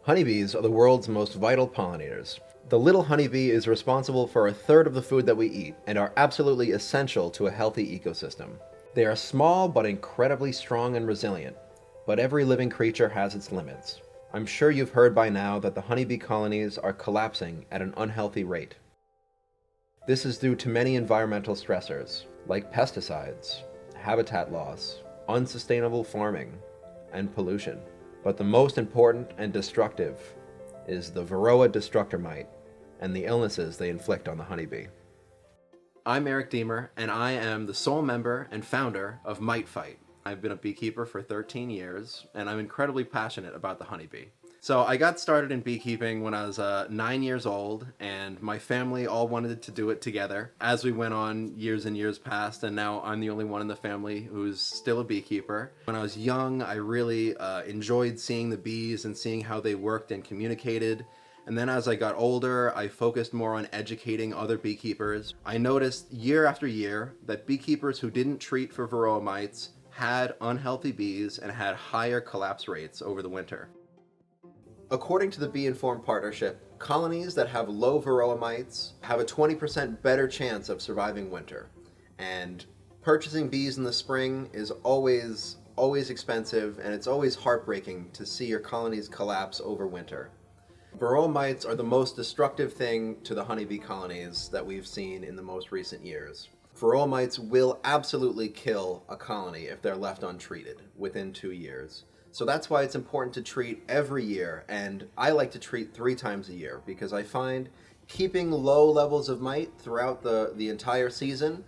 Honeybees are the world's most vital pollinators. The little honeybee is responsible for a third of the food that we eat and are absolutely essential to a healthy ecosystem. They are small but incredibly strong and resilient, but every living creature has its limits. I'm sure you've heard by now that the honeybee colonies are collapsing at an unhealthy rate. This is due to many environmental stressors, like pesticides, habitat loss, unsustainable farming, and pollution. But the most important and destructive is the Varroa destructor mite and the illnesses they inflict on the honeybee. I'm Eric Deemer, and I am the sole member and founder of Mite Fight. I've been a beekeeper for 13 years, and I'm incredibly passionate about the honeybee. So I got started in beekeeping when I was 9 years old, and my family all wanted to do it together. As we went on, years and years passed, and now I'm the only one in the family who's still a beekeeper. When I was young, I really enjoyed seeing the bees and seeing how they worked and communicated. And then as I got older, I focused more on educating other beekeepers. I noticed year after year that beekeepers who didn't treat for varroa mites had unhealthy bees and had higher collapse rates over the winter. According to the Bee Informed Partnership, colonies that have low varroa mites have a 20% better chance of surviving winter. And purchasing bees in the spring is always expensive, and it's always heartbreaking to see your colonies collapse over winter. Varroa mites are the most destructive thing to the honeybee colonies that we've seen in the most recent years. Varroa mites will absolutely kill a colony if they're left untreated within 2 years. So that's why it's important to treat every year, and I like to treat 3 times a year because I find keeping low levels of mite throughout the entire season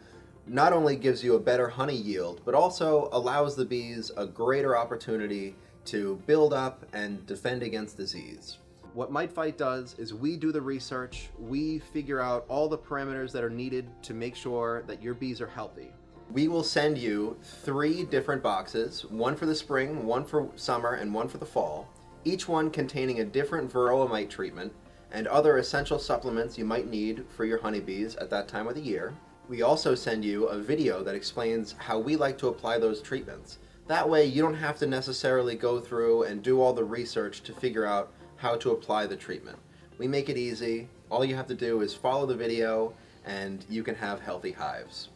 not only gives you a better honey yield, but also allows the bees a greater opportunity to build up and defend against disease. What Mite Fight does is we do the research, we figure out all the parameters that are needed to make sure that your bees are healthy. We will send you 3 different boxes, one for the spring, one for summer, and one for the fall, each one containing a different varroa mite treatment and other essential supplements you might need for your honeybees at that time of the year. We also send you a video that explains how we like to apply those treatments. That way you don't have to necessarily go through and do all the research to figure out how to apply the treatment. We make it easy. All you have to do is follow the video and you can have healthy hives.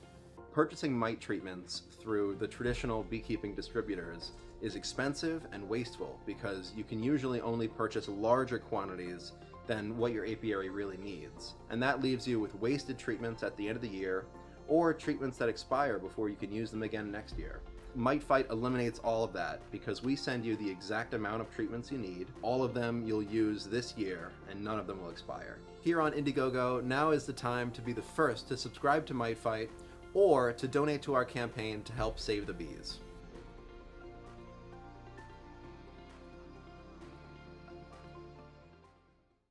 Purchasing mite treatments through the traditional beekeeping distributors is expensive and wasteful because you can usually only purchase larger quantities than what your apiary really needs. And that leaves you with wasted treatments at the end of the year or treatments that expire before you can use them again next year. Mite Fight eliminates all of that because we send you the exact amount of treatments you need. All of them you'll use this year and none of them will expire. Here on Indiegogo, now is the time to be the first to subscribe to Mite Fight or to donate to our campaign to help save the bees.